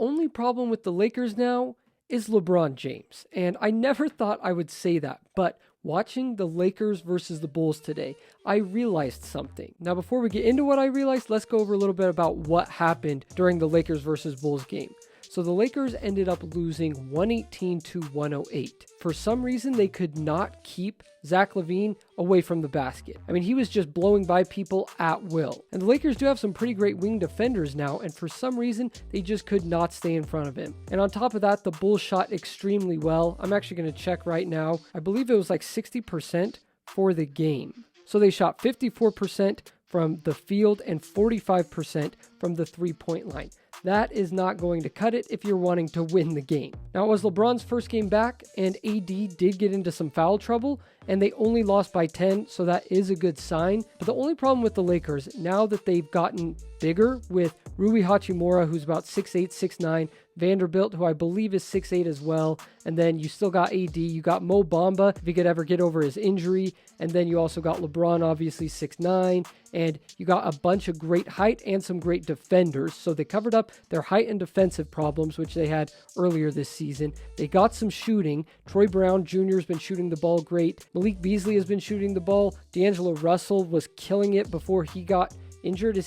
only problem with the Lakers now is LeBron James. And I never thought I would say that, but watching the Lakers versus the Bulls today, I realized something. Now, before we get into what I realized, let's go over a little bit about what happened during the Lakers versus Bulls game. So the Lakers ended up losing 118 to 108. For some reason, they could not keep Zach LaVine away from the basket. I mean, he was just blowing by people at will. And the Lakers do have some pretty great wing defenders now, and for some reason, they just could not stay in front of him. And on top of that, the Bulls shot extremely well. I'm actually going to check right now. I believe it was like 60% for the game. So they shot 54% from the field and 45% from the three-point line. That is not going to cut it if you're wanting to win the game. Now, it was LeBron's first game back, and AD did get into some foul trouble, and they only lost by 10, so that is a good sign. But the only problem with the Lakers, now that they've gotten bigger with Rui Hachimura, who's about 6'8", 6'9", Vanderbilt, who I believe is 6'8" as well, and then you still got AD, you got Mo Bamba, if he could ever get over his injury, and then you also got LeBron, obviously 6'9", and you got a bunch of great height and some great defenders, so they covered up their height and defensive problems, which they had earlier this season. They got some shooting. Troy Brown Jr. has been shooting the ball great. Malik Beasley has been shooting the ball. D'Angelo Russell was killing it before he got injured.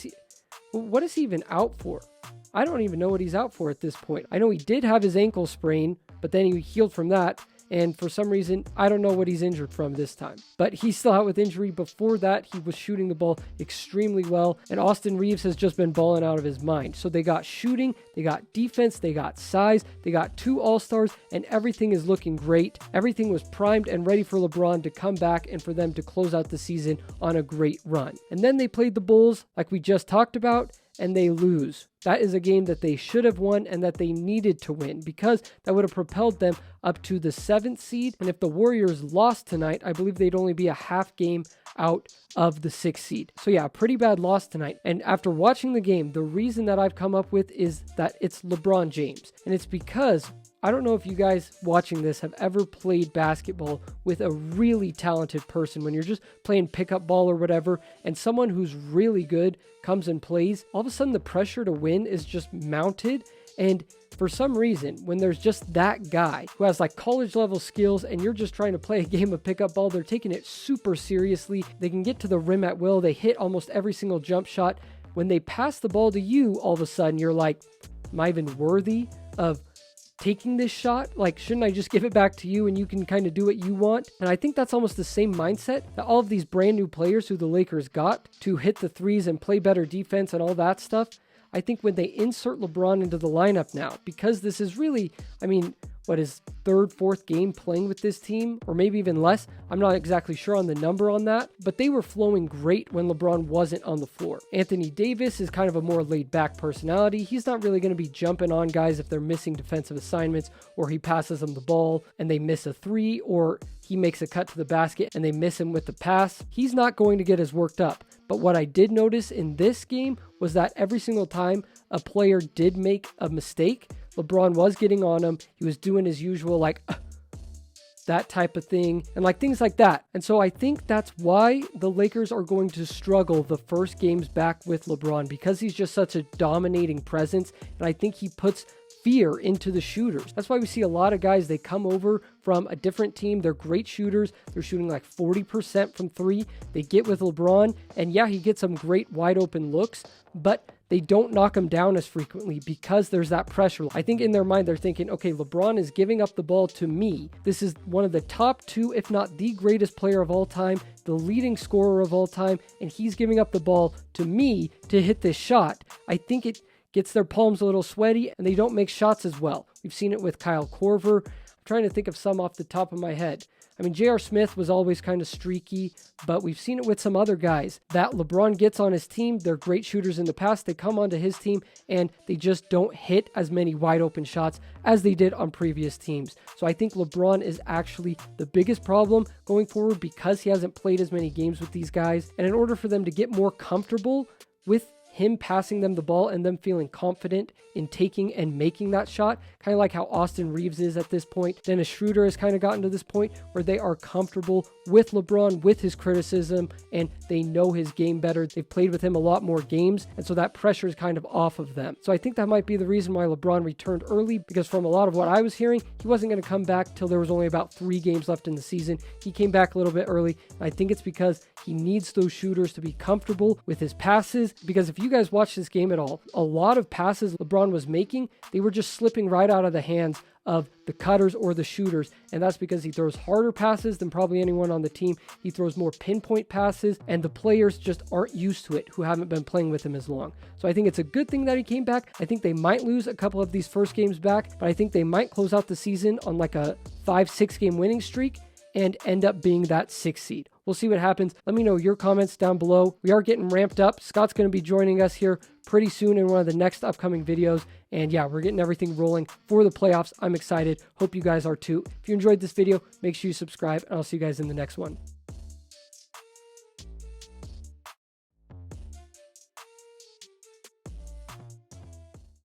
What is he even out for? I don't even know what he's out for at this point. I know he did have his ankle sprain, but then he healed from that. And for some reason, I don't know what he's injured from this time. But he's still out with injury. Before that, he was shooting the ball extremely well. And Austin Reeves has just been balling out of his mind. So they got shooting, they got defense, they got size, they got 2 All-Stars, and everything is looking great. Everything was primed and ready for LeBron to come back and for them to close out the season on a great run. And then they played the Bulls, like we just talked about, and they lose. That is a game that they should have won and that they needed to win, because that would have propelled them up to the 7th seed. And if the Warriors lost tonight, I believe they'd only be a half game out of the 6th seed. So yeah, a pretty bad loss tonight. And after watching the game, the reason that I've come up with is that it's LeBron James. And it's because I don't know if you guys watching this have ever played basketball with a really talented person, when you're just playing pickup ball or whatever, and someone who's really good comes and plays. All of a sudden, the pressure to win is just mounted. And for some reason, when there's just that guy who has like college level skills and you're just trying to play a game of pickup ball, they're taking it super seriously. They can get to the rim at will. They hit almost every single jump shot. When they pass the ball to you, all of a sudden you're like, am I even worthy of taking this shot? Like, shouldn't I just give it back to you and you can kind of do what you want? And I think that's almost the same mindset that all of these brand new players who the Lakers got to hit the threes and play better defense and all that stuff. I think when they insert LeBron into the lineup now, because this is really, I mean, what is 3rd, 4th game playing with this team, or maybe even less. I'm not exactly sure on the number on that, but they were flowing great when LeBron wasn't on the floor. Anthony Davis is kind of a more laid back personality. He's not really going to be jumping on guys if they're missing defensive assignments, or he passes them the ball and they miss a 3, or he makes a cut to the basket and they miss him with the pass. He's not going to get as worked up. But what I did notice in this game was that every single time a player did make a mistake, LeBron was getting on him. He was doing his usual, like, that type of thing, and like things like that. And so I think that's why the Lakers are going to struggle the first games back with LeBron, because he's just such a dominating presence. And I think he puts fear into the shooters. That's why we see a lot of guys, they come over from a different team. They're great shooters. They're shooting like 40% from 3. They get with LeBron, and yeah, he gets some great wide open looks, but they don't knock him down as frequently because there's that pressure. I think in their mind, they're thinking, okay, LeBron is giving up the ball to me. This is one of the top 2, if not the greatest player of all time, the leading scorer of all time, and he's giving up the ball to me to hit this shot. I think it gets their palms a little sweaty and they don't make shots as well. We've seen it with Kyle Korver. I'm trying to think of some off the top of my head. I mean, J.R. Smith was always kind of streaky, but we've seen it with some other guys that LeBron gets on his team. They're great shooters in the past. They come onto his team and they just don't hit as many wide open shots as they did on previous teams. So I think LeBron is actually the biggest problem going forward because he hasn't played as many games with these guys. And in order for them to get more comfortable with him passing them the ball and them feeling confident in taking and making that shot, kind of like how Austin Reeves is at this point. Dennis Schroeder has kind of gotten to this point where they are comfortable with LeBron, with his criticism, and they know his game better. They've played with him a lot more games, and so that pressure is kind of off of them. So I think that might be the reason why LeBron returned early, because from a lot of what I was hearing, he wasn't going to come back till there was only about 3 games left in the season. He came back a little bit early. I think it's because he needs those shooters to be comfortable with his passes, because if you guys watch this game at all, a lot of passes LeBron was making, they were just slipping right out of the hands of the cutters or the shooters, and that's because he throws harder passes than probably anyone on the team. He throws more pinpoint passes, and the players just aren't used to it who haven't been playing with him as long. So I think it's a good thing that he came back. I think they might lose a couple of these first games back, but I think they might close out the season on like a 5-6 game winning streak and end up being that 6th seed. We'll see what happens. Let me know your comments down below. We are getting ramped up. Scott's going to be joining us here pretty soon in one of the next upcoming videos. And yeah, we're getting everything rolling for the playoffs. I'm excited. Hope you guys are too. If you enjoyed this video, make sure you subscribe, and I'll see you guys in the next one.